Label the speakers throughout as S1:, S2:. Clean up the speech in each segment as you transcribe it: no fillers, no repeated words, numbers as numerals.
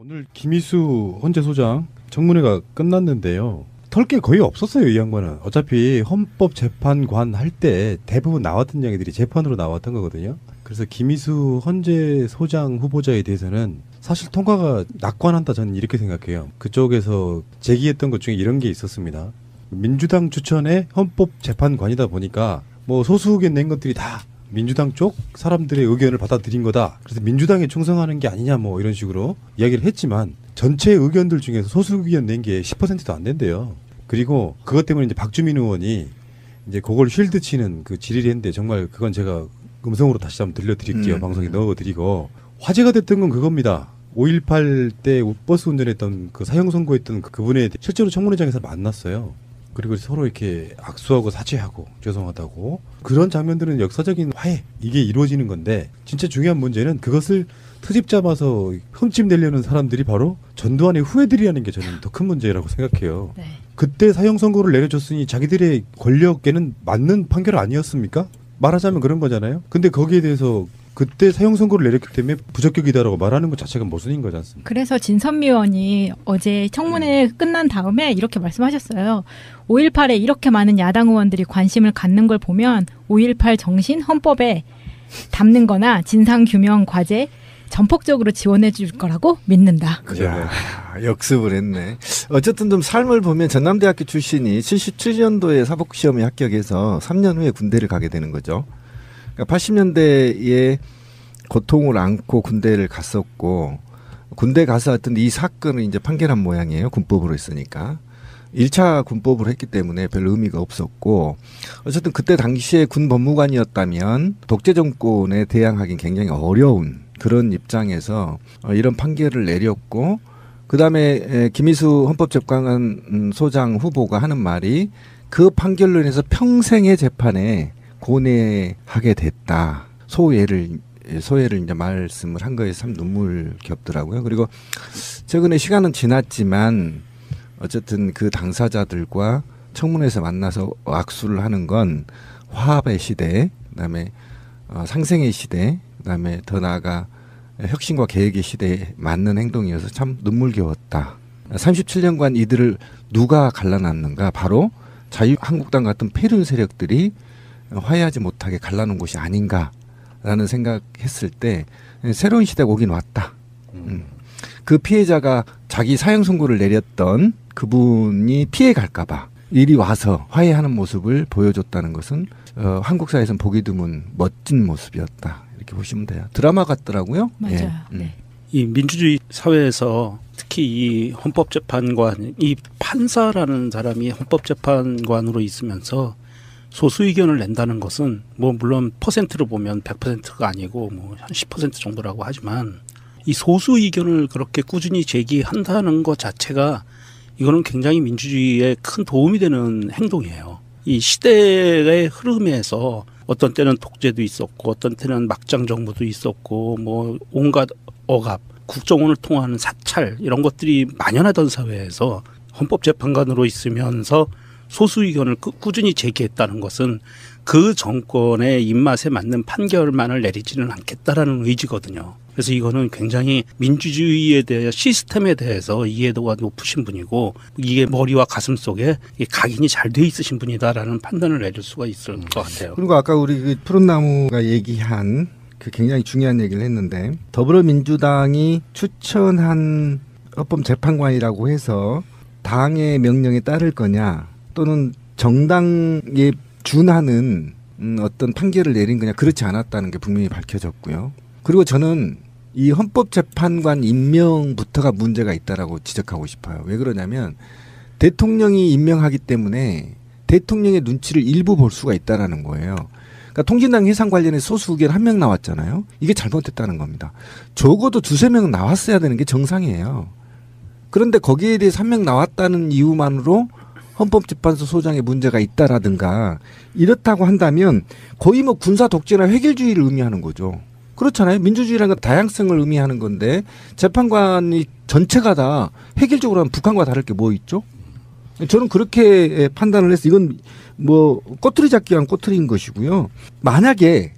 S1: 오늘 김희수 헌재 소장 청문회가 끝났는데요. 털 게 거의 없었어요, 이 양반은. 어차피 헌법재판관 할 때 대부분 나왔던 이야기들이 재판으로 나왔던 거거든요. 그래서 김희수 헌재 소장 후보자에 대해서는 사실 통과가 낙관한다, 저는 이렇게 생각해요. 그쪽에서 제기했던 것 중에 이런 게 있었습니다. 민주당 추천의 헌법재판관이다 보니까 뭐 소수 의견 낸 것들이 다 민주당 쪽 사람들의 의견을 받아들인 거다. 그래서 민주당에 충성하는 게 아니냐 뭐 이런 식으로 이야기를 했지만 전체 의견들 중에서 소수 의견 낸 게 10%도 안 된대요. 그리고 그것 때문에 이제 박주민 의원이 이제 그걸 쉴드 치는 그 질의를 했는데 정말 그건 제가 음성으로 다시 한번 들려드릴게요. 방송에 넣어드리고 화제가 됐던 건 그겁니다. 5.18 때 버스 운전했던 그 사형 선고했던 그분에 실제로 청문회장에서 만났어요. 그리고 서로 이렇게 악수하고 사죄하고 죄송하다고 그런 장면들은 역사적인 화해 이게 이루어지는 건데 진짜 중요한 문제는 그것을 트집 잡아서 흠집 내려는 사람들이 바로 전두환의 후예들이라는 게 저는 더 큰 문제라고 생각해요. 네. 그때 사형 선고를 내려줬으니 자기들의 권력에는 맞는 판결 아니었습니까? 말하자면 그런 거잖아요. 근데 거기에 대해서 그때 사형 선고를 내렸기 때문에 부적격이다라고 말하는 것 자체가 모순인 거지 않습니까?
S2: 그래서 진선미 의원이 어제 청문회 끝난 다음에 이렇게 말씀하셨어요. 5.18에 이렇게 많은 야당 의원들이 관심을 갖는 걸 보면 5.18 정신 헌법에 담는 거나 진상규명 과제 전폭적으로 지원해 줄 거라고 믿는다.
S3: 야, 역습을 했네. 어쨌든 좀 삶을 보면 전남대학교 출신이 77년도에 사법시험에 합격해서 3년 후에 군대를 가게 되는 거죠. 그러니까 80년대에 고통을 안고 군대를 갔었고 군대 가서 어떤 이 사건을 이제 판결한 모양이에요. 군법으로 했으니까. 1차 군법으로 했기 때문에 별 의미가 없었고 어쨌든 그때 당시에 군 법무관이었다면 독재 정권에 대항하기는 굉장히 어려운 그런 입장에서 이런 판결을 내렸고 그다음에 김희수 헌법재판관 소장 후보가 하는 말이 그 판결로 인해서 평생의 재판에 고뇌하게 됐다. 소회를 이제 말씀을 한 거에 참 눈물겹더라고요. 그리고 최근에 시간은 지났지만 어쨌든 그 당사자들과 청문회에서 만나서 악수를 하는 건 화합의 시대, 그다음에 상생의 시대, 그다음에 더 나아가 혁신과 계획의 시대에 맞는 행동이어서 참 눈물겨웠다. 37년간 이들을 누가 갈라놨는가? 바로 자유한국당 같은 폐륜 세력들이 화해하지 못하게 갈라놓은 곳이 아닌가라는 생각했을 때 새로운 시대가 오긴 왔다. 그 피해자가 자기 사형 선고를 내렸던 그분이 피해갈까 봐 이리 와서 화해하는 모습을 보여줬다는 것은 한국 사회에서는 보기 드문 멋진 모습이었다. 이렇게 보시면 돼요. 드라마 같더라고요.
S2: 맞아요. 예. 네.
S4: 이 민주주의 사회에서 특히 이 헌법재판관, 이 판사라는 사람이 헌법재판관으로 있으면서 소수 의견을 낸다는 것은 뭐 물론 퍼센트로 보면 100%가 아니고 뭐 한 10% 정도라고 하지만 이 소수 의견을 그렇게 꾸준히 제기한다는 것 자체가 이거는 굉장히 민주주의에 큰 도움이 되는 행동이에요. 이 시대의 흐름에서 어떤 때는 독재도 있었고 어떤 때는 막장 정부도 있었고 뭐 온갖 억압, 국정원을 통하는 사찰 이런 것들이 만연하던 사회에서 헌법재판관으로 있으면서 소수 의견을 꾸준히 제기했다는 것은 그 정권의 입맛에 맞는 판결만을 내리지는 않겠다라는 의지거든요. 그래서 이거는 굉장히 민주주의에 대해 시스템에 대해서 이해도가 높으신 분이고 이게 머리와 가슴 속에 각인이 잘 돼 있으신 분이다라는 판단을 내릴 수가 있을 것 같아요.
S3: 그리고 아까 우리 그 푸른나무가 얘기한 그 굉장히 중요한 얘기를 했는데 더불어민주당이 추천한 헌법재판관이라고 해서 당의 명령에 따를 거냐 또는 정당에 준하는 어떤 판결을 내린 거냐 그렇지 않았다는 게 분명히 밝혀졌고요. 그리고 저는 이 헌법재판관 임명부터가 문제가 있다라고 지적하고 싶어요. 왜 그러냐면 대통령이 임명하기 때문에 대통령의 눈치를 일부 볼 수가 있다라는 거예요. 그러니까 통진당 해산 관련해 소수 의견 1명 나왔잖아요. 이게 잘못됐다는 겁니다. 적어도 2-3명 나왔어야 되는 게 정상이에요. 그런데 거기에 대해서 1명 나왔다는 이유만으로 헌법재판소 소장에 문제가 있다라든가 이렇다고 한다면 거의 뭐 군사 독재나 획일주의를 의미하는 거죠. 그렇잖아요. 민주주의라는 건 다양성을 의미하는 건데 재판관이 전체가 다 획일적으로 하면 북한과 다를 게 뭐 있죠? 저는 그렇게 판단을 해서 이건 뭐 꼬투리 잡기 위한 꼬투리인 것이고요. 만약에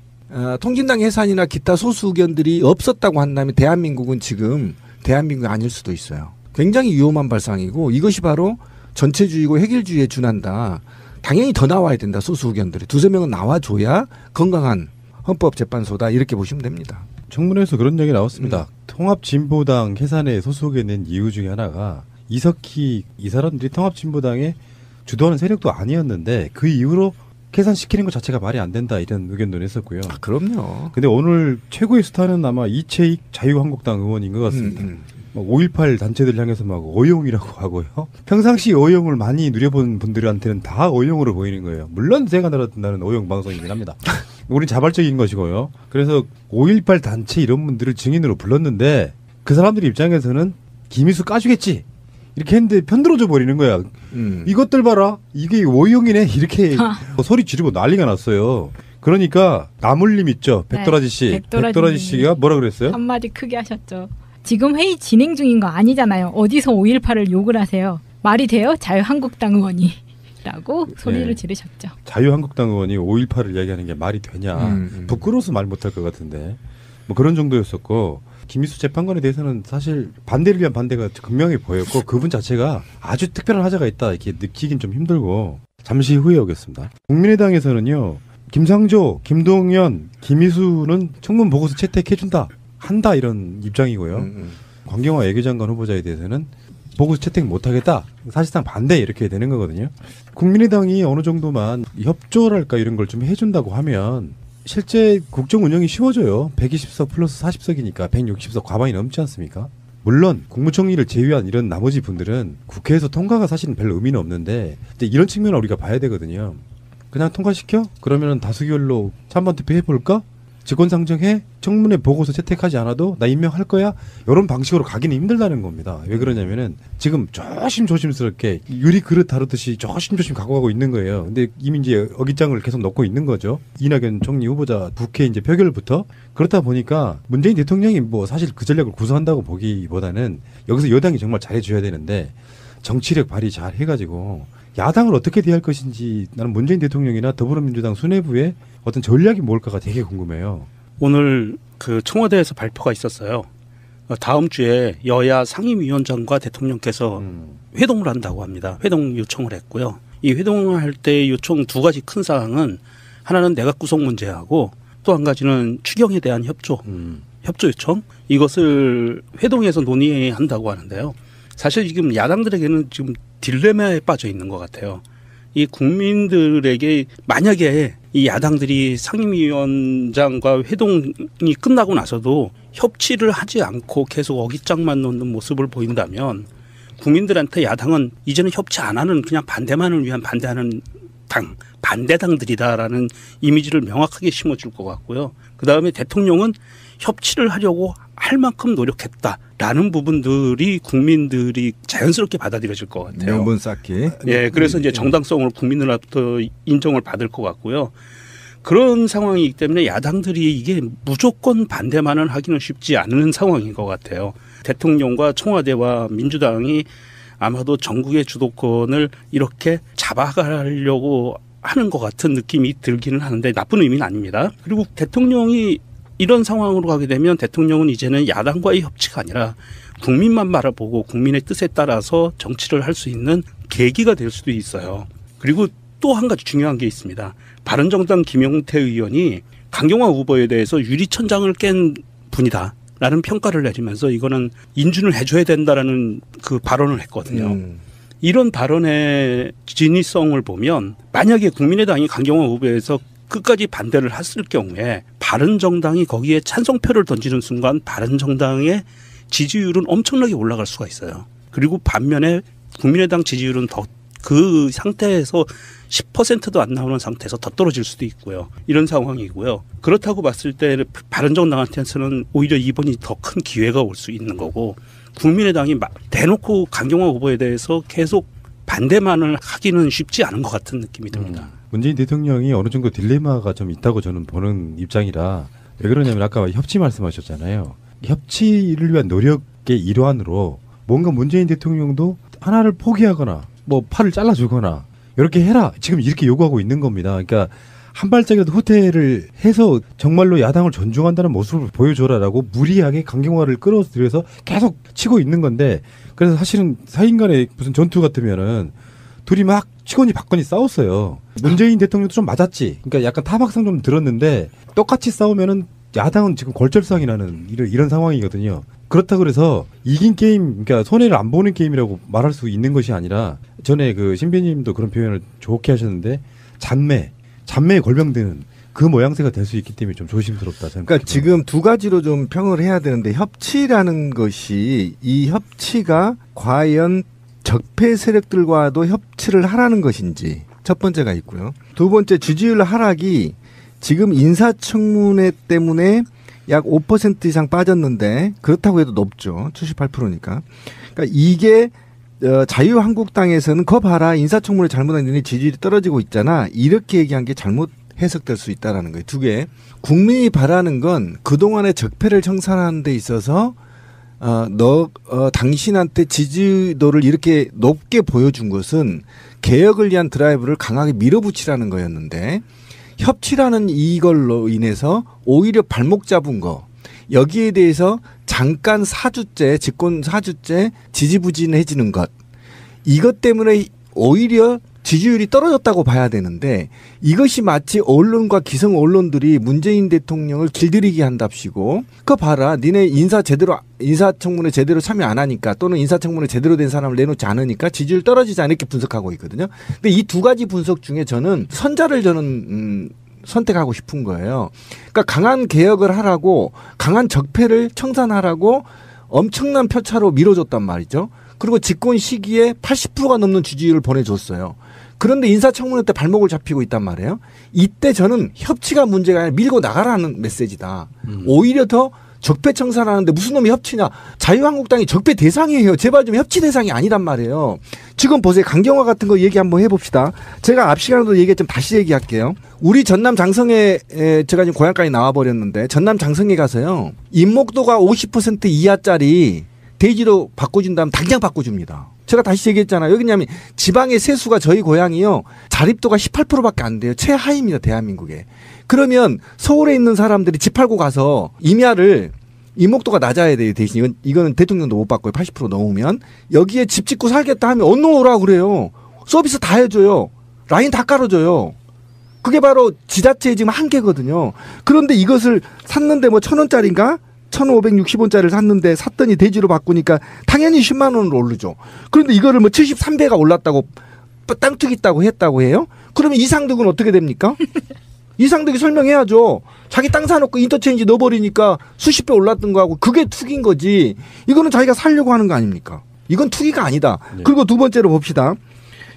S3: 통진당 해산이나 기타 소수 의견들이 없었다고 한다면 대한민국은 지금 대한민국이 아닐 수도 있어요. 굉장히 위험한 발상이고 이것이 바로 전체주의고 획일주의에 준한다. 당연히 더 나와야 된다. 소수 의견들이. 2-3명은 나와줘야 건강한 헌법재판소다. 이렇게 보시면 됩니다.
S1: 청문회에서 그런 얘기 나왔습니다. 통합진보당 해산에 소수 의견 낸 이유 중에 하나가 이석희 이 사람들이 통합진보당에 주도하는 세력도 아니었는데 그 이후로 해산시키는 것 자체가 말이 안 된다 이런 의견도 냈었고요.
S3: 아, 그럼요.
S1: 근데 오늘 최고의 스타는 아마 이채익 자유한국당 의원인 것 같습니다. 5.18 단체들 향해서 막 어용이라고 하고요. 평상시 어용을 많이 누려본 분들한테는 다 어용으로 보이는 거예요. 물론 제가 들었다는 어용 방송이긴 합니다. 우린 자발적인 것이고요. 그래서 5.18 단체 이런 분들을 증인으로 불렀는데 그 사람들 입장에서는 김희수 까주겠지. 이렇게 했는데 편들어져 버리는 거야. 이것들 봐라. 이게 어용이네. 이렇게 소리 지르고 난리가 났어요. 그러니까 나물님 있죠. 백도라지 씨. 백도라지 씨가 뭐라 그랬어요?
S2: 한마디 크게 하셨죠. 지금 회의 진행 중인 거 아니잖아요. 어디서 5.18을 욕을 하세요. 말이 돼요? 자유한국당 의원이. 라고 소리를 지르셨죠.
S1: 자유한국당 의원이 5.18을 이야기하는 게 말이 되냐. 부끄러워서 말 못할 것 같은데. 뭐 그런 정도였었고 김희수 재판관에 대해서는 사실 반대를 위한 반대가 분명히 보였고 그분 자체가 아주 특별한 하자가 있다 이렇게 느끼긴 좀 힘들고 잠시 후에 오겠습니다. 국민의당에서는요. 김상조, 김동연, 김희수는 청문 보고서 채택해준다. 한다 이런 입장이고요. 광경화 외교장관 후보자에 대해서는 보고서 채택 못하겠다. 사실상 반대 이렇게 되는 거거든요. 국민의당이 어느 정도만 협조랄까 이런 걸 좀 해준다고 하면 실제 국정 운영이 쉬워져요. 120석 플러스 40석이니까 160석 과반이 넘지 않습니까? 물론 국무총리를 제외한 이런 나머지 분들은 국회에서 통과가 사실은 별 의미는 없는데 이런 측면을 우리가 봐야 되거든요. 그냥 통과시켜? 그러면 다수결로 찬반 투표해볼까? 직권상정해? 청문회 보고서 채택하지 않아도 나 임명할 거야? 이런 방식으로 가기는 힘들다는 겁니다. 왜 그러냐면은 지금 조심스럽게 유리 그릇 다루듯이 조심조심 갖고 가고 있는 거예요. 근데 이미 이제 어깃장을 계속 넣고 있는 거죠. 이낙연 총리 후보자 국회 이제 표결부터. 그렇다 보니까 문재인 대통령이 뭐 사실 그 전략을 구사한다고 보기보다는 여기서 여당이 정말 잘해줘야 되는데 정치력 발휘 잘 해가지고 야당을 어떻게 대할 것인지 나는 문재인 대통령이나 더불어민주당 수뇌부의 어떤 전략이 뭘까가 되게 궁금해요.
S4: 오늘 그 청와대에서 발표가 있었어요. 다음 주에 여야 상임위원장과 대통령께서 회동을 한다고 합니다. 회동 요청을 했고요. 이 회동을 할 때 요청 2가지 큰 사항은 하나는 내각 구성 문제하고 또 한 가지는 추경에 대한 협조 요청 이것을 회동에서 논의한다고 하는데요. 사실 지금 야당들에게는 지금 딜레마에 빠져 있는 것 같아요. 이 국민들에게 만약에 이 야당들이 상임위원장과 회동이 끝나고 나서도 협치를 하지 않고 계속 어깃장만 놓는 모습을 보인다면 국민들한테 야당은 이제는 협치 안 하는 그냥 반대만을 위한 반대하는 당, 반대당들이다라는 이미지를 명확하게 심어줄 것 같고요. 그다음에 대통령은 협치를 하려고 할 만큼 노력했다라는 부분들이 국민들이 자연스럽게 받아들여질 것 같아요.
S3: 명분 쌓기.
S4: 예, 그래서 이제 정당성을 국민들로부터 인정을 받을 것 같고요. 그런 상황이기 때문에 야당들이 이게 무조건 반대만은 하기는 쉽지 않은 상황인 것 같아요. 대통령과 청와대와 민주당이 아마도 전국의 주도권을 이렇게 잡아가려고 하는 것 같은 느낌이 들기는 하는데 나쁜 의미는 아닙니다. 그리고 대통령이 이런 상황으로 가게 되면 대통령은 이제는 야당과의 협치가 아니라 국민만 바라보고 국민의 뜻에 따라서 정치를 할 수 있는 계기가 될 수도 있어요. 그리고 또 한 가지 중요한 게 있습니다. 바른정당 김용태 의원이 강경화 후보에 대해서 유리천장을 깬 분이다. 라는 평가를 내리면서 이거는 인준을 해줘야 된다라는 그 발언을 했거든요. 이런 발언의 진위성을 보면 만약에 국민의당이 강경화 후보에서 끝까지 반대를 했을 경우에 바른정당이 거기에 찬성표를 던지는 순간 바른정당의 지지율은 엄청나게 올라갈 수가 있어요. 그리고 반면에 국민의당 지지율은 더 그 상태에서 10%도 안 나오는 상태에서 더 떨어질 수도 있고요. 이런 상황이고요. 그렇다고 봤을 때 바른정당한테는 오히려 이번이 더 큰 기회가 올 수 있는 거고 국민의당이 대놓고 강경화 후보에 대해서 계속 반대만을 하기는 쉽지 않은 것 같은 느낌이 듭니다.
S1: 문재인 대통령이 어느 정도 딜레마가 좀 있다고 저는 보는 입장이라 왜 그러냐면 아까 협치 말씀하셨잖아요. 협치를 위한 노력의 일환으로 뭔가 문재인 대통령도 하나를 포기하거나 뭐 팔을 잘라주거나 이렇게 해라. 지금 이렇게 요구하고 있는 겁니다. 그러니까 한 발짝이라도 후퇴를 해서 정말로 야당을 존중한다는 모습을 보여줘라라고 무리하게 강경화를 끌어들여서 계속 치고 있는 건데 그래서 사실은 사인 간의 무슨 전투 같으면은 둘이 막 치고니 받거니 싸웠어요. 문재인 대통령도 좀 맞았지. 그러니까 약간 타박상 좀 들었는데 똑같이 싸우면은 야당은 지금 골절상이 나는 이런 상황이거든요. 그렇다 그래서 이긴 게임, 그러니까 손해를 안 보는 게임이라고 말할 수 있는 것이 아니라 전에 그 신배님도 그런 표현을 좋게 하셨는데 잔매에 골병드는 그 모양새가 될 수 있기 때문에 좀 조심스럽다 생각합니다.
S3: 그러니까 지금 두 가지로 좀 평을 해야 되는데 협치라는 것이 이 협치가 과연 적폐 세력들과도 협치를 하라는 것인지 첫 번째가 있고요. 두 번째 지지율 하락이 지금 인사청문회 때문에 약 5% 이상 빠졌는데 그렇다고 해도 높죠. 78%니까. 그러니까 이게 자유한국당에서는 거 봐라 인사청문회 잘못했더니 지지율이 떨어지고 있잖아. 이렇게 얘기한 게 잘못 해석될 수 있다라는 거예요. 두 개. 국민이 바라는 건 그동안의 적폐를 청산하는 데 있어서 당신한테 지지도를 이렇게 높게 보여준 것은 개혁을 위한 드라이브를 강하게 밀어붙이라는 거였는데 협치라는 이걸로 인해서 오히려 발목 잡은 거 여기에 대해서 잠깐 4주째 집권 4주째 지지부진해지는 것 이것 때문에 오히려 지지율이 떨어졌다고 봐야 되는데 이것이 마치 언론과 기성 언론들이 문재인 대통령을 길들이게 한답시고 그거 봐라 니네 인사청문회 제대로 참여 안 하니까 또는 인사청문회 제대로 된 사람을 내놓지 않으니까 지지율 떨어지지 않게 이렇게 분석하고 있거든요. 근데 이 두 가지 분석 중에 저는 선자를 선택하고 싶은 거예요. 그러니까 강한 개혁을 하라고 강한 적폐를 청산하라고 엄청난 표차로 밀어줬단 말이죠. 그리고 집권 시기에 80%가 넘는 지지율을 보내줬어요. 그런데 인사청문회 때 발목을 잡히고 있단 말이에요. 이때 저는 협치가 문제가 아니라 밀고 나가라는 메시지다. 오히려 더 적폐 청산하는데 무슨 놈이 협치냐. 자유한국당이 적폐 대상이에요. 제발 좀 협치 대상이 아니란 말이에요. 지금 보세요. 강경화 같은 거 얘기 한번 해봅시다. 제가 앞 시간에도 얘기했지만 다시 얘기할게요. 우리 전남 장성에 제가 지금 고향까지 나와버렸는데 전남 장성에 가서요. 인목도가 50% 이하짜리 대지로 바꿔준다면 당장 바꿔줍니다. 제가 다시 얘기했잖아요. 여기냐면 지방의 세수가 저희 고향이요. 자립도가 18%밖에 안 돼요. 최하위입니다. 대한민국에. 그러면 서울에 있는 사람들이 집 팔고 가서 임야를 인목도가 낮아야 돼요. 대신 이거는 대통령도 못 바꿔요. 80% 넘으면. 여기에 집 짓고 살겠다 하면 어느 오라고 그래요. 서비스 다 해줘요. 라인 다 깔아줘요. 그게 바로 지자체의 지금 한계거든요. 그런데 이것을 샀는데 뭐 1,000원짜리인가? 1,560원짜리를 샀는데 샀더니 대지로 바꾸니까 당연히 10만 원으로 오르죠. 그런데 이거를 뭐 73배가 올랐다고 땅 투기했다고 했다고 해요? 그러면 이상득은 어떻게 됩니까? 이상득이 설명해야죠. 자기 땅 사놓고 인터체인지 넣어버리니까 수십 배 올랐던 거하고 그게 투기인 거지. 이거는 자기가 살려고 하는 거 아닙니까? 이건 투기가 아니다. 네. 그리고 두 번째로 봅시다.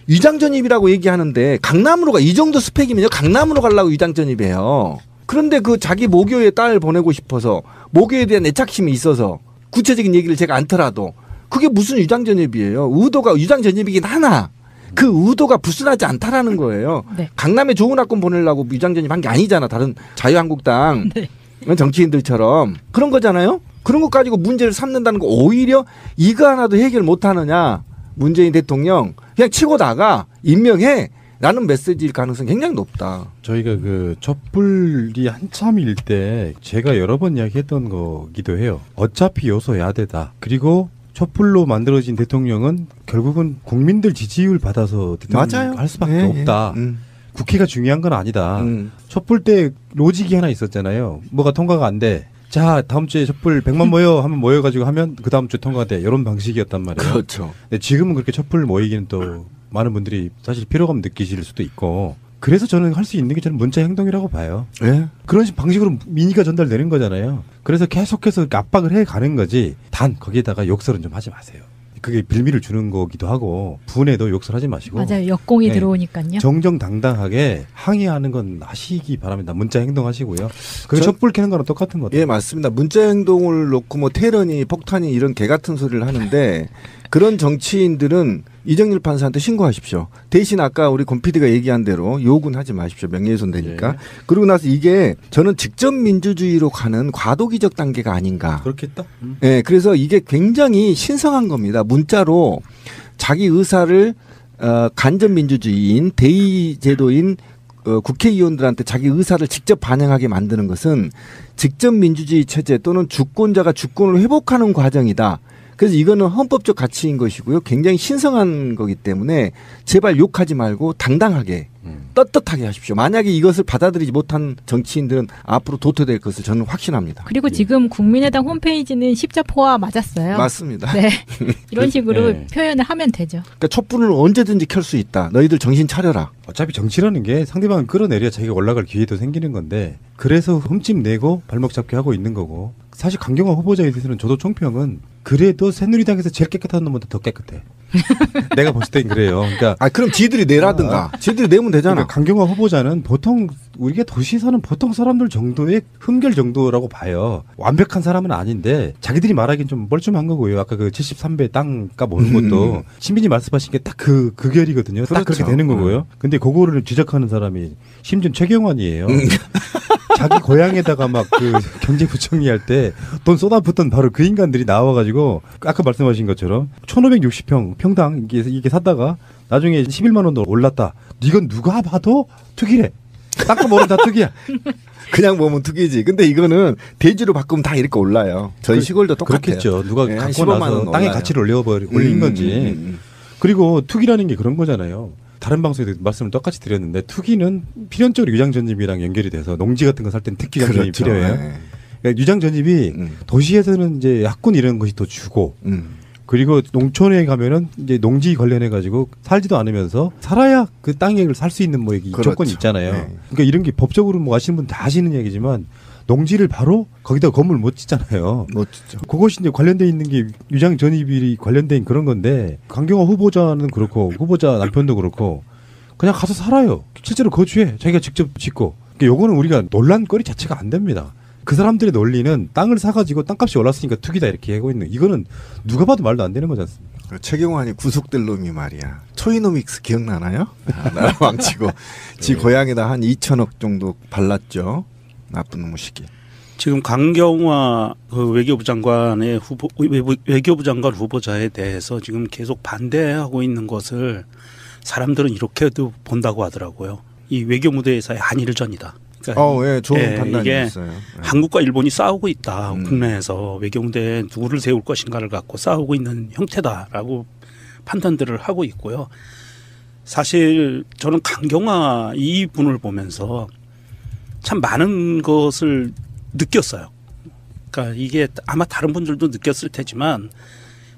S3: 위장전입이라고 얘기하는데 강남으로 이 정도 스펙이면요. 강남으로 가려고 위장전입이에요. 그런데 그 자기 모교에 딸 보내고 싶어서 모교에 대한 애착심이 있어서 구체적인 얘기를 제가 않더라도 그게 무슨 위장전입이에요. 의도가 위장전입이긴 하나 그 의도가 불순하지 않다라는 거예요. 네. 강남에 좋은 학군 보내려고 위장전입한 게 아니잖아. 다른 자유한국당 네. 정치인들처럼 그런 거잖아요. 그런 것 가지고 문제를 삼는다는 거 오히려 이거 하나도 해결 못하느냐. 문재인 대통령 그냥 치고 나가 임명해. 라는 메시지일 가능성이 굉장히 높다.
S1: 저희가 그 촛불이 한참일 때 제가 여러 번 이야기했던 거기도 해요. 어차피 요소 야대다. 그리고 촛불로 만들어진 대통령은 결국은 국민들 지지율 받아서 대통령 할 수밖에 없다. 국회가 중요한 건 아니다. 촛불 때 로직이 하나 있었잖아요. 뭐가 통과가 안 돼. 자, 다음 주에 촛불 100만 모여 하면 모여가지고 하면 그 다음 주에 통과돼. 이런 방식이었단 말이에요.
S3: 그렇죠.
S1: 근데 지금은 그렇게 촛불 모이기는 또 많은 분들이 사실 피로감 느끼실 수도 있고 그래서 저는 할 수 있는 게 저는 문자 행동이라고 봐요.
S3: 네?
S1: 그런 방식으로 민의가 전달되는 거잖아요. 그래서 계속해서 압박을 해가는 거지 단 거기에다가 욕설은 좀 하지 마세요. 그게 빌미를 주는 거기도 하고 분에도 욕설하지 마시고
S2: 맞아요. 역공이 들어오니까요.
S1: 정정당당하게 항의하는 건 하시기 바랍니다. 문자 행동하시고요. 그게 촛불 켜는 거랑 똑같은 거죠.
S3: 예, 맞습니다. 문자 행동을 놓고 뭐 테러니 폭탄이 이런 개 같은 소리를 하는데 그런 정치인들은 이정일 판사한테 신고하십시오. 대신 아까 우리 권 PD가 얘기한 대로 욕은 하지 마십시오. 명예훼손 되니까. 예. 그러고 나서 이게 저는 직접 민주주의로 가는 과도기적 단계가 아닌가.
S1: 그렇겠다.
S3: 예, 그래서 이게 굉장히 신성한 겁니다. 문자로 자기 의사를 간접 민주주의인 대의 제도인 국회의원들한테 자기 의사를 직접 반영하게 만드는 것은 직접 민주주의 체제 또는 주권자가 주권을 회복하는 과정이다. 그래서 이거는 헌법적 가치인 것이고요. 굉장히 신성한 거기 때문에 제발 욕하지 말고 당당하게 떳떳하게 하십시오. 만약에 이것을 받아들이지 못한 정치인들은 앞으로 도태될 것을 저는 확신합니다.
S2: 그리고 지금 국민의당 홈페이지는 십자포화 맞았어요.
S3: 맞습니다.
S2: 네. 이런 식으로
S1: 네.
S2: 표현을 하면 되죠.
S3: 그러니까 촛불을 언제든지 켤 수 있다. 너희들 정신 차려라.
S1: 어차피 정치라는 게 상대방을 끌어내려야 자기가 올라갈 기회도 생기는 건데 그래서 흠집 내고 발목 잡기 하고 있는 거고 사실 강경화 후보자에 대해서는 저도 총평은 그래도 새누리당에서 제일 깨끗한 놈보다 더 깨끗해. 내가 봤을 땐 그래요. 그러니까
S3: 그럼 지들이 내라든가. 지들이 내면 되잖아.
S1: 그러니까 강경화 후보자는 보통 우리가 도시에 사는 보통 사람들 정도의 흠결 정도라고 봐요. 완벽한 사람은 아닌데 자기들이 말하기엔 좀 뻘쭘한 거고요. 아까 그 73배 땅값 오는 것도 신빈이 말씀하신 게 딱 그 결이거든요. 딱 그렇게 되는 거고요. 근데 그거를 지적하는 사람이 심지어 최경환이에요. 자기 고향에다가 막 그 경제부총리 할 때 돈 쏟아붓던 바로 그 인간들이 나와가지고 아까 말씀하신 것처럼 1560평 평당 이게 샀다가 나중에 11만 원도 올랐다. 이건 누가 봐도 투기래. 땅값 오른 다 투기야.
S3: 그냥 보면 투기지. 근데 이거는 대지로 바꾸면 다 이렇게 올라요. 저희 시골도 똑같아요.
S1: 그렇겠죠. 누가
S3: 네,
S1: 갖고 나서 땅의 가치를 올린 건지. 그리고 투기라는 게 그런 거잖아요. 다른 방송에도 말씀을 똑같이 드렸는데 투기는 필연적으로 유장 전입이랑 연결이 돼서 농지 같은 거 살 때는 특기 유장 전입이 필요해요.
S3: 네.
S1: 그러니까 유장 전입이 도시에서는 이제 약군 이런 것이 더 주고 그리고 농촌에 가면은 이제 농지 관련해 가지고 살지도 않으면서 살아야 그 땅을 살 수 있는 뭐 이게
S3: 그렇죠.
S1: 조건이 있잖아요.
S3: 네.
S1: 그러니까 이런 게 법적으로 뭐 아시는 분 다 아시는 얘기지만 농지를 바로 거기다 건물 못 짓잖아요.
S3: 못 짓죠.
S1: 그것이 이제 관련돼 있는 게 유장 전입이 관련된 그런 건데 강경화 후보자는 그렇고 후보자 남편도 그렇고 그냥 가서 살아요. 실제로 거주해. 자기가 직접 짓고. 그러니까 요거는 우리가 논란거리 자체가 안 됩니다. 그 사람들의 논리는 땅을 사가지고 땅값이 올랐으니까 투기다 이렇게 하고 있는 이거는 누가 봐도 말도 안 되는 거지 않습니까?
S3: 최경환이 구속될 놈이 말이야. 초이노믹스 기억나나요? 나라 망치고 지 고향에다 한 2천억 정도 발랐죠. 나쁜 놈의 시기.
S4: 지금 강경화 그 외교부 장관의 외교부 장관 후보자에 대해서 지금 계속 반대하고 있는 것을 사람들은 이렇게도 본다고 하더라고요. 이 외교 무대에서의 한일전이다. 그러니까
S3: 예, 좋은 판단이었어요.
S4: 한국과 일본이 싸우고 있다. 국내에서 외교 무대에 누구를 세울 것인가를 갖고 싸우고 있는 형태다라고 판단들을 하고 있고요. 사실 저는 강경화 이 분을 보면서 참 많은 것을 느꼈어요. 그러니까 이게 아마 다른 분들도 느꼈을 테지만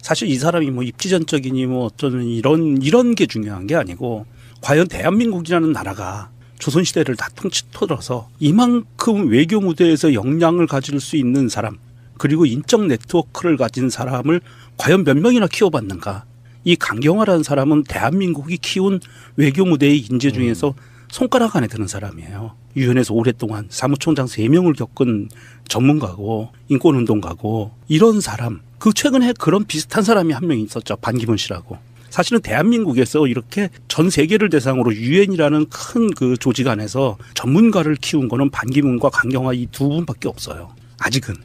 S4: 사실 이 사람이 뭐 입지전적이니 뭐 어쩌는 이런 게 중요한 게 아니고 과연 대한민국이라는 나라가 조선시대를 다 통틀어서 이만큼 외교 무대에서 역량을 가질 수 있는 사람 그리고 인적 네트워크를 가진 사람을 과연 몇 명이나 키워봤는가. 이 강경화라는 사람은 대한민국이 키운 외교 무대의 인재 중에서 손가락 안에 드는 사람이에요. 유엔에서 오랫동안 사무총장 3명을 겪은 전문가고 인권운동가고 이런 사람. 그 최근에 그런 비슷한 사람이 한 명 있었죠. 반기문 씨라고. 사실은 대한민국에서 이렇게 전 세계를 대상으로 유엔이라는 큰 그 조직 안에서 전문가를 키운 거는 반기문과 강경화 이 두 분밖에 없어요. 아직은.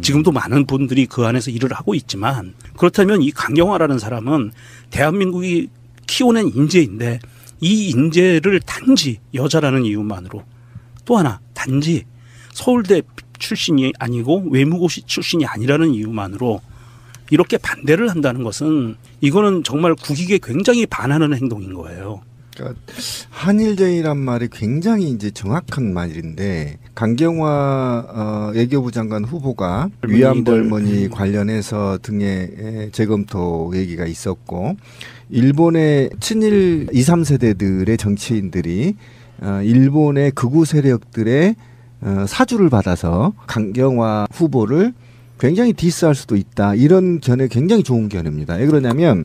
S4: 지금도 많은 분들이 그 안에서 일을 하고 있지만 그렇다면 이 강경화라는 사람은 대한민국이 키워낸 인재인데 이 인재를 단지 여자라는 이유만으로 또 하나 단지 서울대 출신이 아니고 외무고시 출신이 아니라는 이유만으로 이렇게 반대를 한다는 것은 이거는 정말 국익에 굉장히 반하는 행동인 거예요.
S3: 그러니까 한일전이란 말이 굉장히 이제 정확한 말인데 강경화 외교부 장관 후보가 위안부 할머니 관련해서 등의 재검토 얘기가 있었고 일본의 친일 2, 3세대들의 정치인들이 일본의 극우 세력들의 사주를 받아서 강경화 후보를 굉장히 디스할 수도 있다. 이런 견해 굉장히 좋은 견해입니다. 왜 그러냐면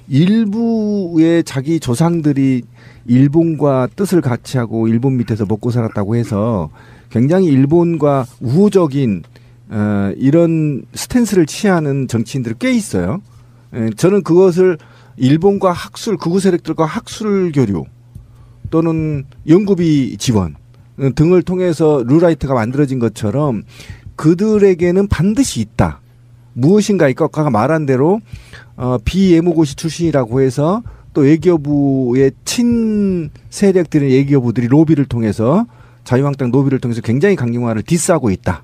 S3: 일부의 자기 조상들이 일본과 뜻을 같이 하고 일본 밑에서 먹고 살았다고 해서 굉장히 일본과 우호적인 이런 스탠스를 취하는 정치인들이 꽤 있어요. 저는 그것을 일본과 학술, 극우 세력들과 학술 교류 또는 연구비 지원 등을 통해서 룰라이트가 만들어진 것처럼 그들에게는 반드시 있다. 무엇인가 이것과 말한 대로 비예무고시 출신이라고 해서 또 외교부의 친 세력들의 외교부들이 로비를 통해서 자유한국당 로비를 통해서 굉장히 강경화를 디스하고 있다.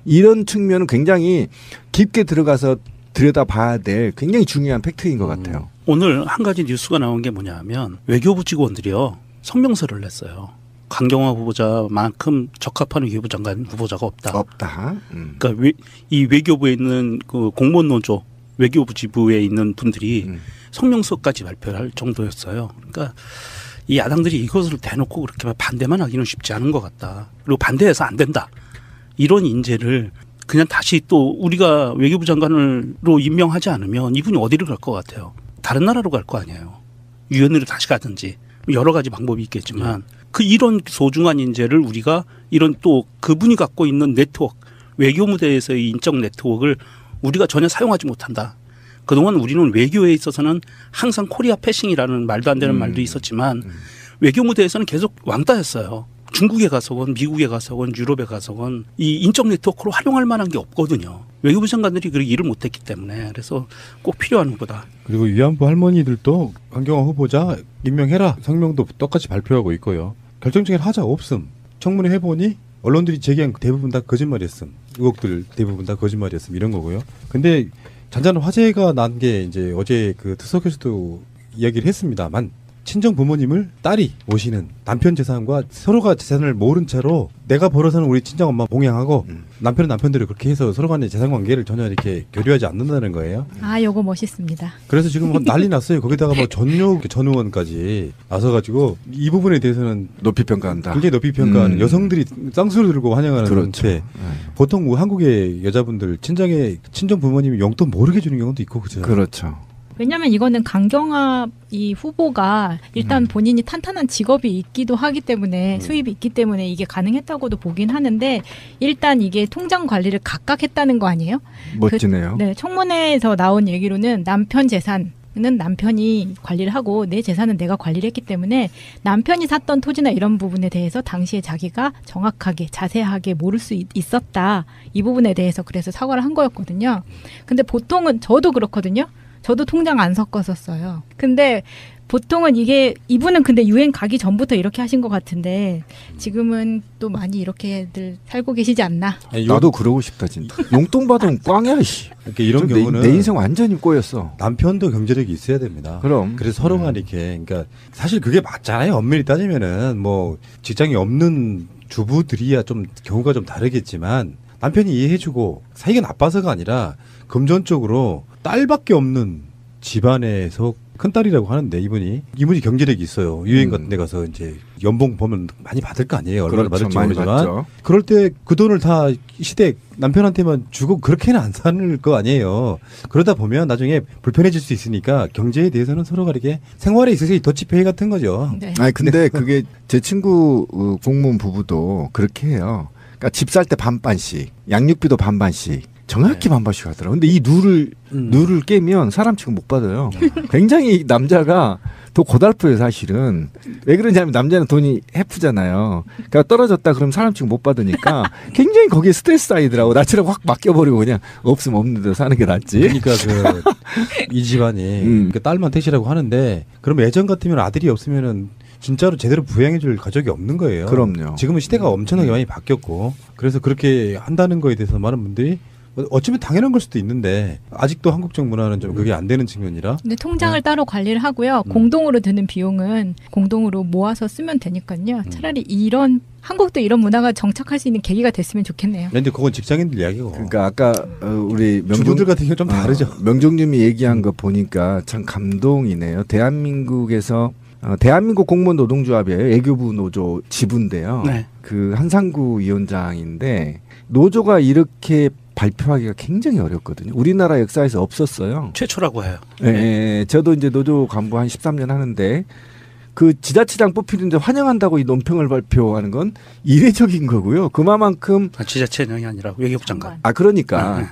S3: 이런 측면은 굉장히 깊게 들어가서 들여다봐야 될 굉장히 중요한 팩트인 것 같아요.
S4: 오늘 한 가지 뉴스가 나온 게 뭐냐면 외교부 직원들이요 성명서를 냈어요. 강경화 후보자만큼 적합한 외교부 장관 후보자가 없다. 그러니까 이 외교부에 있는 그 공무원 노조 외교부 지부에 있는 분들이 성명서까지 발표할 정도였어요. 그러니까 이 야당들이 이것을 대놓고 그렇게 반대만 하기는 쉽지 않은 것 같다. 그리고 반대해서 안 된다. 이런 인재를 그냥 다시 또 우리가 외교부 장관으로 임명하지 않으면 이분이 어디를 갈 것 같아요. 다른 나라로 갈 거 아니에요. 유엔으로 다시 가든지 여러 가지 방법이 있겠지만 그 이런 소중한 인재를 우리가 이런 또 그분이 갖고 있는 네트워크 외교 무대에서의 인적 네트워크를 우리가 전혀 사용하지 못한다. 그동안 우리는 외교에 있어서는 항상 코리아 패싱이라는 말도 안 되는 말도 있었지만 외교 무대에서는 계속 왕따였어요. 중국에 가서건 미국에 가서건 유럽에 가서건 이 인적 네트워크로 활용할 만한 게 없거든요. 외교부 장관들이 그렇게 일을 못했기 때문에 그래서 꼭 필요한 후보다.
S1: 그리고 위안부 할머니들도 강경화 후보자 임명해라 성명도 똑같이 발표하고 있고요. 결정적인 하자 없음. 청문회 해보니 언론들이 제기한 대부분 다 거짓말이었음. 의혹들 대부분 다 거짓말이었음. 이런 거고요. 근데 잔잔한 화제가 난 게 이제 어제 그 특석에서도 이야기를 했습니다만 친정 부모님을 딸이 모시는 남편 재산과 서로가 재산을 모른 채로 내가 벌어서는 우리 친정 엄마 봉양하고 남편은 남편대로 그렇게 해서 서로 간의 재산 관계를 전혀 이렇게 교류하지 않는다는 거예요.
S2: 아, 요거 멋있습니다.
S1: 그래서 지금 난리 났어요. 거기다가 뭐 전 의원까지 나서가지고 이 부분에 대해서는
S3: 높이 평가한다.
S1: 굉장히 높이 평가하는 여성들이 쌍수를 들고 환영하는
S3: 그렇죠.
S1: 데 보통 한국의 여자분들 친정 부모님이 용돈 모르게 주는 경우도 있고 그죠.
S3: 그렇죠.
S2: 왜냐하면 이거는 강경화 이 후보가 일단 본인이 탄탄한 직업이 있기도 하기 때문에 수입이 있기 때문에 이게 가능했다고도 보긴 하는데 일단 이게 통장 관리를 각각 했다는 거 아니에요?
S3: 멋지네요.
S2: 네, 청문회에서 나온 얘기로는 남편 재산은 남편이 관리를 하고 내 재산은 내가 관리를 했기 때문에 남편이 샀던 토지나 이런 부분에 대해서 당시에 자기가 정확하게 자세하게 모를 수 있었다. 이 부분에 대해서 그래서 사과를 한 거였거든요. 근데 보통은 저도 그렇거든요. 저도 통장 안 섞었었어요. 근데 보통은 이분은 근데 유엔 가기 전부터 이렇게 하신 것 같은데 지금은 또 많이 이렇게들 살고 계시지 않나?
S1: 아니,
S3: 나도 그러고 싶다 진짜. 용돈 받으면 꽝이야 씨.
S1: 그러니까 이런 경우는
S3: 내 인생 완전히 꼬였어.
S1: 남편도 경제력이 있어야 됩니다.
S3: 그럼.
S1: 그래서 서로가 이렇게 그러니까 사실 그게 맞잖아요. 엄밀히 따지면은 뭐 직장이 없는 주부들이야 좀 경우가 좀 다르겠지만 남편이 이해해주고 사이가 나빠서가 아니라 금전적으로 딸밖에 없는 집안에서 큰딸이라고 하는데 이분이 경제력이 있어요. 유엔 같은 데 가서 이제 연봉 보면 많이 받을 거 아니에요. 얼마나
S3: 그렇죠,
S1: 받을지
S3: 많이
S1: 모르지만
S3: 받죠.
S1: 그럴 때 그 돈을 다 시댁 남편한테만 주고 그렇게는 안 사는 거 아니에요. 그러다 보면 나중에 불편해질 수 있으니까 경제에 대해서는 서로가 이렇게 생활에 있어서 더치페이 같은 거죠.
S2: 네.
S3: 아니 근데 그게 제 친구 공무원 부부도 그렇게 해요. 그러니까 집 살 때 반반씩, 양육비도 반반씩. 정확히 반반씩 하더라고요. 근데 이 누를 깨면 사람 치고 못 받아요. 굉장히 남자가 더 고달프요 사실은. 왜 그러냐면 남자는 돈이 해프잖아요. 그러니까 떨어졌다 그러면 사람 치고 못 받으니까 굉장히 거기에 스트레스 쌓이더라고. 나처럼 확 맡겨버리고 그냥 없으면 없는 대로 사는 게 낫지.
S1: 그러니까 이 집안이 그 딸만 택시라고 하는데 그럼 예전 같으면 아들이 없으면은 진짜로 제대로 부양해줄 가족이 없는 거예요.
S3: 그럼요.
S1: 지금은 시대가 엄청나게 많이 바뀌었고 그래서 그렇게 한다는 거에 대해서 많은 분들이 어쩌면 당연한 걸 수도 있는데 아직도 한국적 문화는 좀 그게 안 되는 측면이라.
S2: 근데 통장을 따로 관리를 하고요. 공동으로 드는 비용은 공동으로 모아서 쓰면 되니까요. 차라리 이런 한국도 이런 문화가 정착할 수 있는 계기가 됐으면 좋겠네요.
S1: 근데 그건 직장인들 이야기고.
S3: 그러니까 아까 우리
S1: 주부들 같은 경우 좀 다르죠.
S3: 명종님이 얘기한 거 보니까 참 감동이네요. 대한민국에서 대한민국 공무원 노동조합이에요. 외교부 노조 지부인데요.
S4: 네.
S3: 그 한상구 위원장인데 노조가 이렇게 발표하기가 굉장히 어렵거든요. 우리나라 역사에서 없었어요.
S4: 최초라고 해요.
S3: 네. 저도 이제 노조 간부 한 13년 하는데 그 지자체장 뽑히는데 환영한다고 이 논평을 발표하는 건 이례적인 거고요. 그만큼
S4: 지자체장이 아니라 외교부 장관.
S3: 그러니까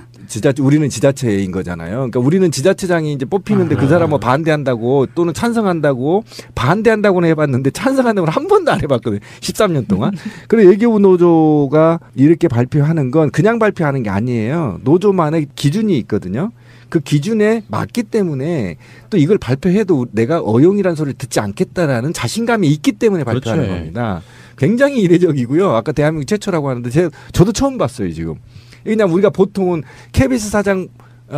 S3: 우리는 지자체인 거잖아요. 그러니까 우리는 지자체장이 이제 뽑히는데 그 사람 뭐 반대한다고 또는 찬성한다고 반대한다고는 해봤는데 찬성한다고는 한 번도 안 해봤거든요. 13년 동안. 그래서 외교부 노조가 이렇게 발표하는 건 그냥 발표하는 게 아니에요. 노조만의 기준이 있거든요. 그 기준에 맞기 때문에 또 이걸 발표해도 내가 어용이라는 소리를 듣지 않겠다라는 자신감이 있기 때문에 발표하는
S1: 그렇죠.
S3: 겁니다. 굉장히 이례적이고요. 아까 대한민국 최초라고 하는데 저도 처음 봤어요 지금. 그냥 우리가 보통은 KBS 사장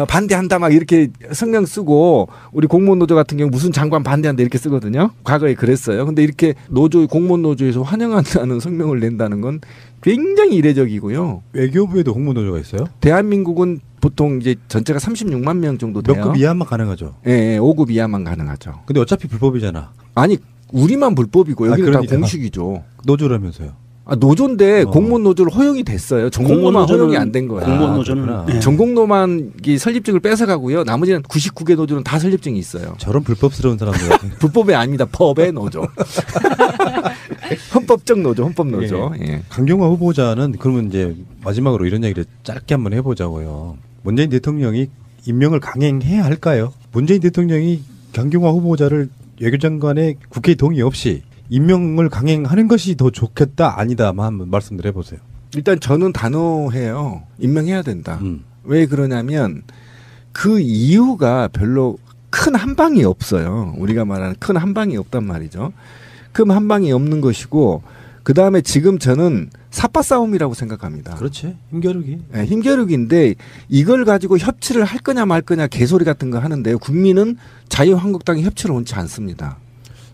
S3: 반대한다 막 이렇게 성명 쓰고 우리 공무원 노조 같은 경우 무슨 장관 반대한다 이렇게 쓰거든요. 과거에 그랬어요. 근데 이렇게 공무원 노조에서 환영한다는 성명을 낸다는 건 굉장히 이례적이고요.
S1: 외교부에도 공무노조가 있어요?
S3: 대한민국은 보통 이제 전체가 36만 명 정도 돼요.
S1: 몇 급 이하만 가능하죠.
S3: 예, 5급 이하만 가능하죠.
S1: 근데 어차피 불법이잖아.
S3: 아니 우리만 불법이고 여기는
S1: 그러니까.
S3: 다 공식이죠.
S1: 노조라면서요.
S3: 노조인데 공무원 노조를 허용이 됐어요. 전공노만 허용이 안 된 거야.
S4: 공무원 노조는
S1: 그렇구나.
S4: 네.
S3: 전공노만 이 설립증을 뺏어가고요. 나머지는 99개 노조는 다 설립증이 있어요.
S1: 저런 불법스러운 사람들 같은.
S3: 불법이 아닙니다. 법의 노조. 헌법적 노조, 헌법 노조. 예.
S1: 강경화 후보자는 그러면 이제 마지막으로 이런 얘기를 짧게 한번 해보자고요. 문재인 대통령이 임명을 강행해야 할까요? 문재인 대통령이 강경화 후보자를 외교장관의 국회 동의 없이 임명을 강행하는 것이 더 좋겠다 아니다만 한번 말씀을 해보세요.
S3: 일단 저는 단호해요. 임명해야 된다. 왜 그러냐면 그 이유가 별로 큰 한방이 없어요. 우리가 말하는 큰 한방이 없단 말이죠. 큰 한방이 없는 것이고 그 다음에 지금 저는 삽바 싸움이라고 생각합니다.
S1: 그렇지. 힘겨루기.
S3: 네, 힘겨루기인데 이걸 가지고 협치를 할 거냐 말 거냐 개소리 같은 거 하는데요. 국민은 자유한국당이 협치를 원치 않습니다.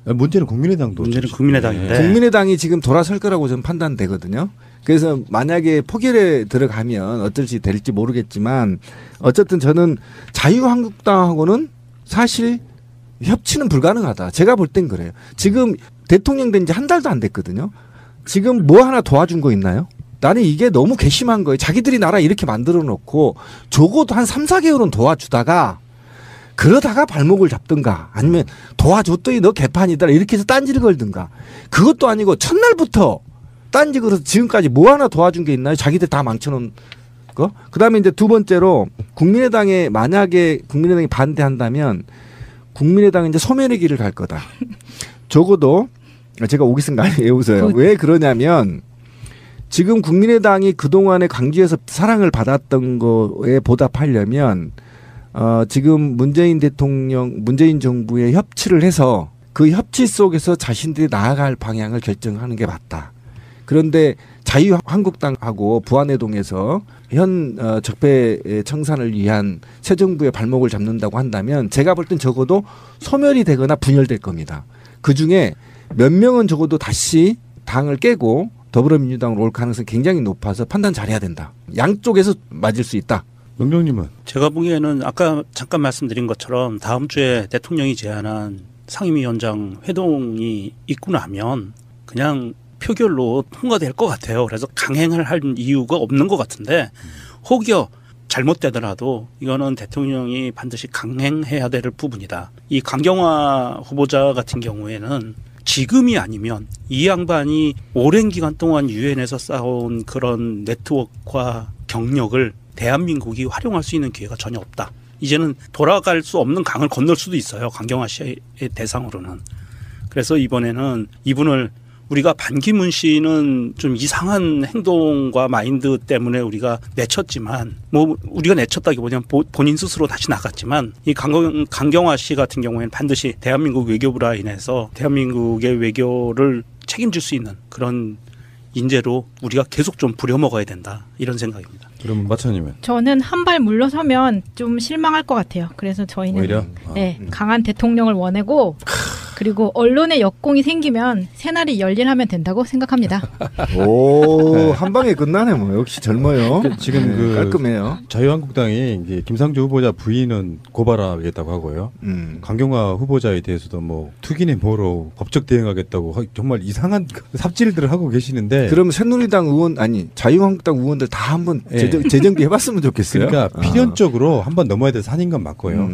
S1: 문제는 국민의당도.
S4: 문제는 국민의당인데.
S3: 국민의당이 지금 돌아설 거라고 저는 판단되거든요. 그래서 만약에 포결에 들어가면 어떨지 될지 모르겠지만 어쨌든 저는 자유한국당하고는 사실 협치는 불가능하다. 제가 볼 땐 그래요. 지금 대통령 된 지 한 달도 안 됐거든요. 지금 뭐 하나 도와준 거 있나요? 나는 이게 너무 괘씸한 거예요. 자기들이 나라 이렇게 만들어 놓고 적어도 한 3, 4개월은 도와주다가 그러다가 발목을 잡든가 아니면 도와줬더니 너 개판이다 이렇게 해서 딴지를 걸든가. 그것도 아니고 첫날부터 딴지 걸어서 지금까지 뭐 하나 도와준 게 있나요? 자기들 다 망쳐놓은 거. 그다음에 이제 두 번째로 만약에 국민의당이 반대한다면 국민의당은 이제 소멸의 길을 갈 거다. 적어도 제가 오기승 많이 외우세요. 왜 그러냐면 지금 국민의당이 그동안에 강주에서 사랑을 받았던 거에 보답하려면 지금 문재인 정부의 협치를 해서 그 협치 속에서 자신들이 나아갈 방향을 결정하는 게 맞다. 그런데 자유한국당하고 부안회동에서 현 적폐 청산을 위한 새 정부의 발목을 잡는다고 한다면 제가 볼 땐 적어도 소멸이 되거나 분열될 겁니다. 그중에 몇 명은 적어도 다시 당을 깨고 더불어민주당으로 올 가능성이 굉장히 높아서 판단 잘해야 된다. 양쪽에서 맞을 수 있다.
S1: 명령님은?
S4: 제가 보기에는 아까 잠깐 말씀드린 것처럼 다음 주에 대통령이 제안한 상임위원장 회동이 있고 나면 그냥 표결로 통과될 것 같아요. 그래서 강행을 할 이유가 없는 것 같은데 혹여 잘못되더라도 이거는 대통령이 반드시 강행해야 될 부분이다. 이 강경화 후보자 같은 경우에는 지금이 아니면 이 양반이 오랜 기간 동안 유엔에서 쌓아온 그런 네트워크와 경력을 대한민국이 활용할 수 있는 기회가 전혀 없다. 이제는 돌아갈 수 없는 강을 건널 수도 있어요. 강경화 씨의 대상으로는. 그래서 이번에는 이분을 우리가 반기문 씨는 좀 이상한 행동과 마인드 때문에 우리가 내쳤지만 뭐 우리가 내쳤다기보다는 본인 스스로 다시 나갔지만 이 강경화 씨 같은 경우에는 반드시 대한민국 외교부 라인에서 대한민국의 외교를 책임질 수 있는 그런 인재로 우리가 계속 좀 부려먹어야 된다. 이런 생각입니다.
S1: 그럼 마차님은?
S2: 저는 한 발 물러서면 좀 실망할 것 같아요. 그래서 저희는
S1: 오히려?
S2: 네, 강한 대통령을 원하고 그리고 언론의 역공이 생기면 새날이 열일하면 된다고 생각합니다.
S3: 오, 한 방에 끝나네 뭐. 역시 젊어요.
S1: 지금 그
S3: 깔끔해요.
S1: 자유한국당이 이제 김상조 후보자 부인은 고발하겠다고 하고요. 강경화 후보자에 대해서도 뭐 투기네 뭐로 법적 대응하겠다고 정말 이상한 삽질들을 하고 계시는데.
S3: 그럼 새누리당 의원 자유한국당 의원들 다 한번 재정비 해봤으면 좋겠어요.
S1: 그러니까 필연적으로 한번 넘어야 될 산인 건 맞고요.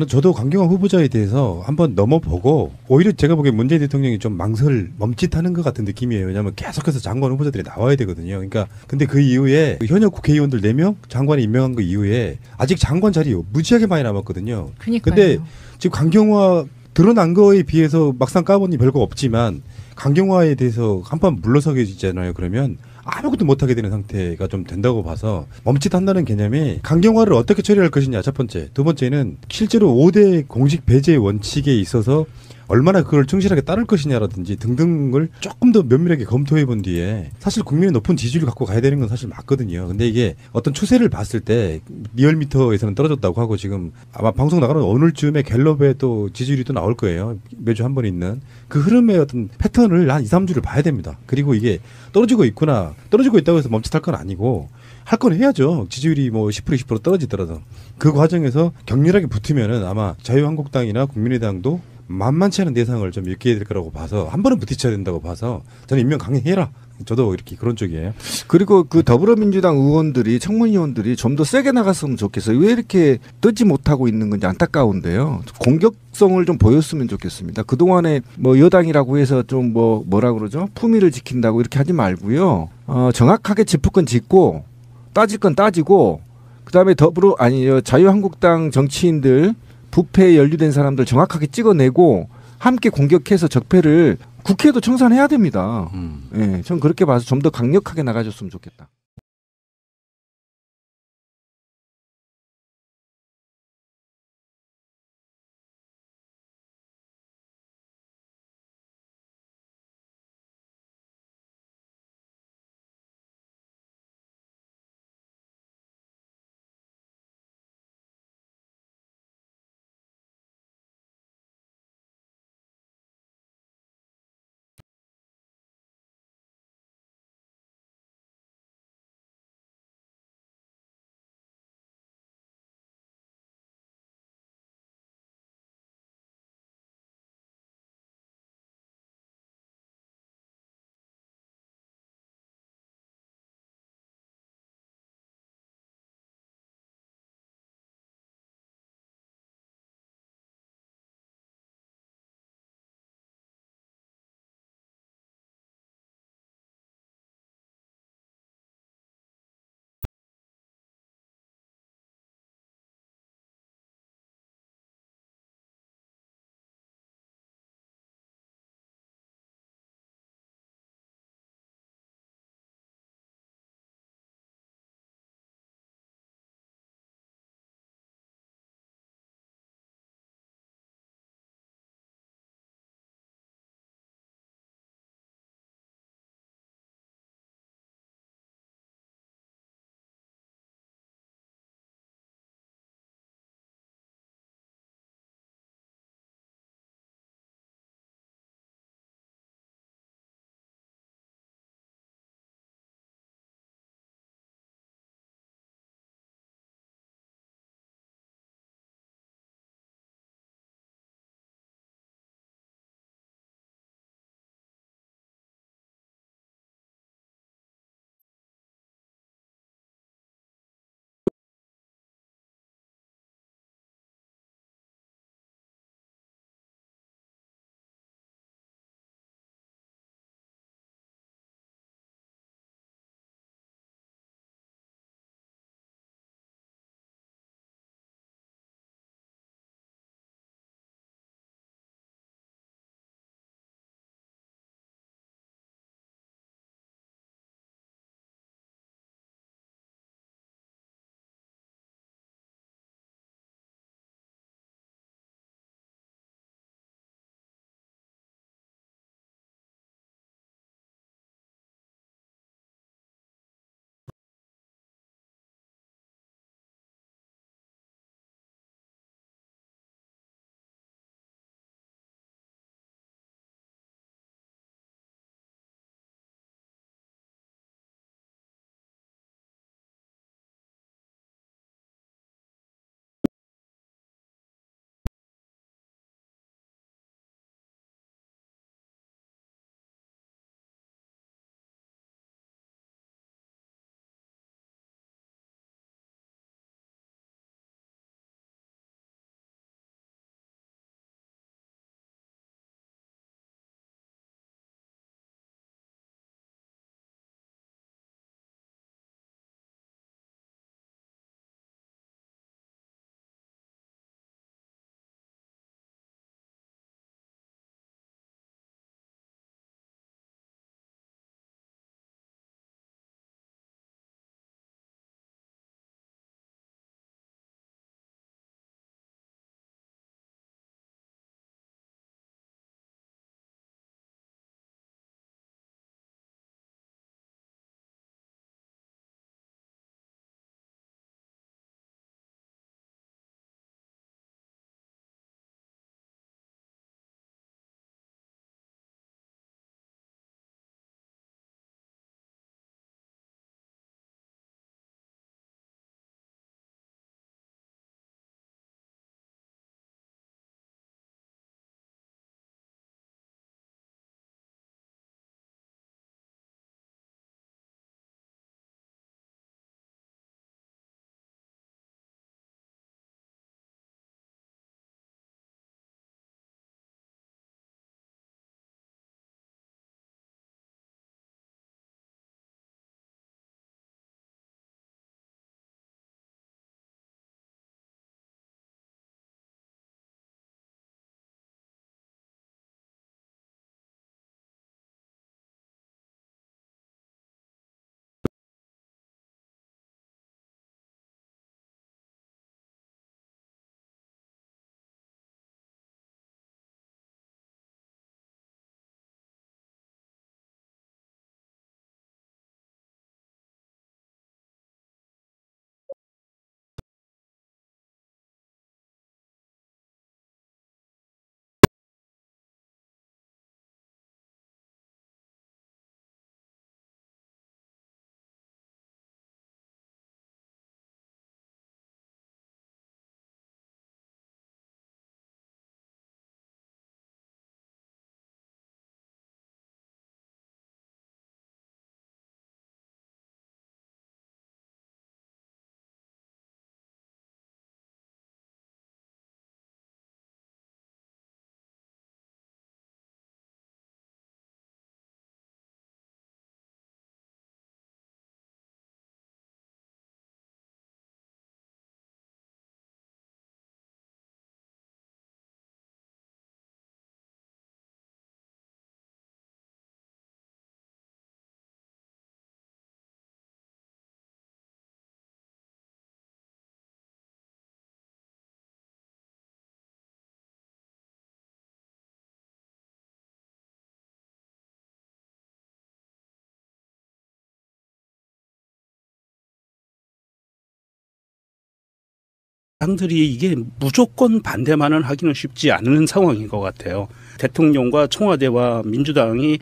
S1: 저도 강경화 후보자에 대해서 한번 넘어보고 오히려 제가 보기엔 문재인 대통령이 좀 멈칫하는 것 같은 느낌이에요. 왜냐하면 계속해서 장관 후보자들이 나와야 되거든요. 그러니까 근데 그 이후에 현역 국회의원들 4명 장관이 임명한 그 이후에 아직 장관 자리 무지하게 많이 남았거든요.
S2: 그러니까요.
S1: 근데 지금 강경화 드러난 거에 비해서 막상 까보니 별거 없지만 강경화에 대해서 한번 물러서게 되잖아요. 그러면 아무것도 못하게 되는 상태가 좀 된다고 봐서 멈칫한다는 개념이 강경화를 어떻게 처리할 것이냐 첫 번째. 두 번째는 실제로 5대 공식 배제 원칙에 있어서 얼마나 그걸 충실하게 따를 것이냐라든지 등등을 조금 더 면밀하게 검토해 본 뒤에 사실 국민의 높은 지지율을 갖고 가야 되는 건 사실 맞거든요. 근데 이게 어떤 추세를 봤을 때 리얼미터에서는 떨어졌다고 하고 지금 아마 방송 나가는 오늘쯤에 갤럽에 또 지지율이 또 나올 거예요. 매주 한 번 있는 그 흐름의 어떤 패턴을 한 2, 3주를 봐야 됩니다. 그리고 이게 떨어지고 있구나. 떨어지고 있다고 해서 멈칫할 건 아니고 할 건 해야죠. 지지율이 뭐 10% 20% 떨어지더라도 그 과정에서 격렬하게 붙으면은 아마 자유한국당이나 국민의당도 만만치 않은 대상을 좀 읽게 될 거라고 봐서 한 번은 부딪혀야 된다고 봐서 저는 임명 강행해라. 저도 이렇게 그런 쪽이에요.
S3: 그리고 그 더불어민주당 의원들이 청문위원들이 좀 더 세게 나갔으면 좋겠어요. 왜 이렇게 뜨지 못하고 있는 건지 안타까운데요. 공격성을 좀 보였으면 좋겠습니다. 그동안에 뭐 여당이라고 해서 좀 뭐라 그러죠? 품위를 지킨다고 이렇게 하지 말고요. 정확하게 짚을 건 짚고 따질 건 따지고 그다음에 자유한국당 정치인들 부패에 연루된 사람들 정확하게 찍어내고 함께 공격해서 적폐를 국회도 청산해야 됩니다. 예, 전 그렇게 봐서 좀 더 강력하게 나가줬으면 좋겠다.
S4: 사람들이 이게 무조건 반대만은 하기는 쉽지 않은 상황인 것 같아요. 대통령과 청와대와 민주당이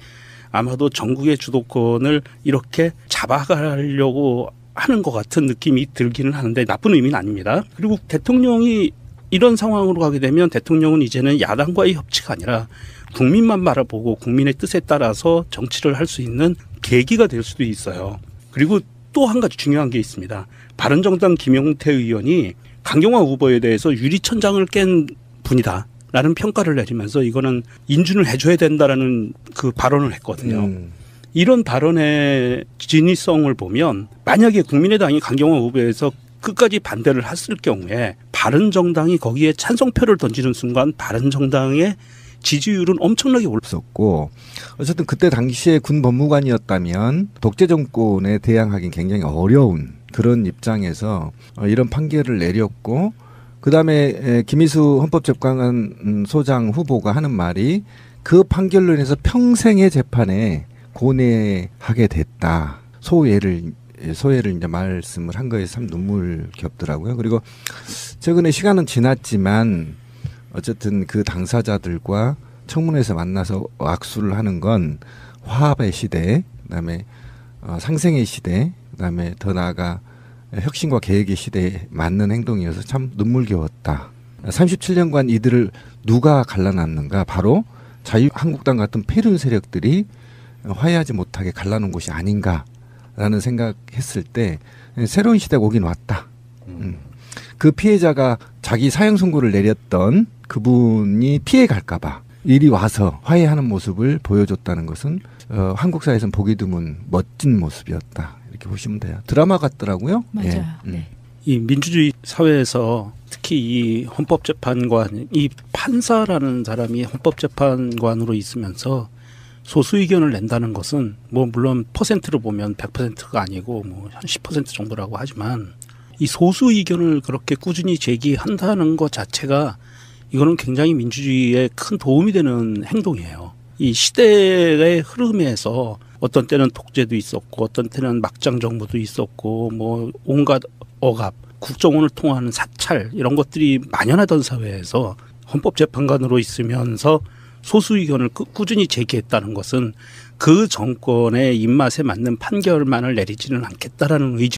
S4: 아마도 전국의 주도권을 이렇게 잡아가려고 하는 것 같은 느낌이 들기는 하는데 나쁜 의미는 아닙니다. 그리고 대통령이 이런 상황으로 가게 되면 대통령은 이제는 야당과의 협치가 아니라 국민만 바라보고 국민의 뜻에 따라서 정치를 할 수 있는 계기가 될 수도 있어요. 그리고 또 한 가지 중요한 게 있습니다. 바른정당 김용태 의원이 강경화 후보에 대해서 유리천장을 깬 분이다라는 평가를 내리면서 이거는 인준을 해줘야 된다라는 그 발언을 했거든요. 이런 발언의 진위성을 보면 만약에 국민의당이 강경화 후보에서 끝까지 반대를 했을 경우에 바른정당이 거기에 찬성표를 던지는 순간 바른정당의 지지율은 엄청나게
S3: 올랐었고 어쨌든 그때 당시에 군 법무관이었다면 독재 정권에 대항하기는 굉장히 어려운 그런 입장에서 이런 판결을 내렸고 그다음에 김희수 헌법재판관 소장 후보가 하는 말이 그 판결로 인해서 평생의 재판에 고뇌하게 됐다. 소예를 이제 말씀을 한 거에 참 눈물겹더라고요. 그리고 최근에 시간은 지났지만 어쨌든 그 당사자들과 청문회에서 만나서 악수를 하는 건 화합의 시대, 그다음에 상생의 시대, 그다음에 더 나아가 혁신과 개혁의 시대에 맞는 행동이어서 참 눈물겨웠다. 37년간 이들을 누가 갈라놨는가? 바로 자유한국당 같은 폐륜 세력들이 화해하지 못하게 갈라놓은 곳이 아닌가라는 생각했을 때 새로운 시대가 오긴 왔다. 그 피해자가 자기 사형 선고를 내렸던 그분이 피해 갈까봐 이리 와서 화해하는 모습을 보여줬다는 것은 한국 사회에서는 보기 드문 멋진 모습이었다. 이렇게 보시면 돼요. 드라마 같더라고요.
S2: 맞아요.
S3: 예.
S2: 네.
S4: 이 민주주의 사회에서 특히 이 헌법재판관, 이 판사라는 사람이 헌법재판관으로 있으면서 소수 의견을 낸다는 것은 뭐 물론 퍼센트로 보면 100%가 아니고 뭐 한 10% 정도라고 하지만 이 소수 의견을 그렇게 꾸준히 제기한다는 것 자체가 이거는 굉장히 민주주의에 큰 도움이 되는 행동이에요. 이 시대의 흐름에서 어떤 때는 독재도 있었고 어떤 때는 막장 정부도 있었고 뭐 온갖 억압, 국정원을 통하는 사찰 이런 것들이 만연하던 사회에서 헌법재판관으로 있으면서 소수 의견을 꾸준히 제기했다는 것은 그 정권의 입맛에 맞는 판결만을 내리지는 않겠다라는 의지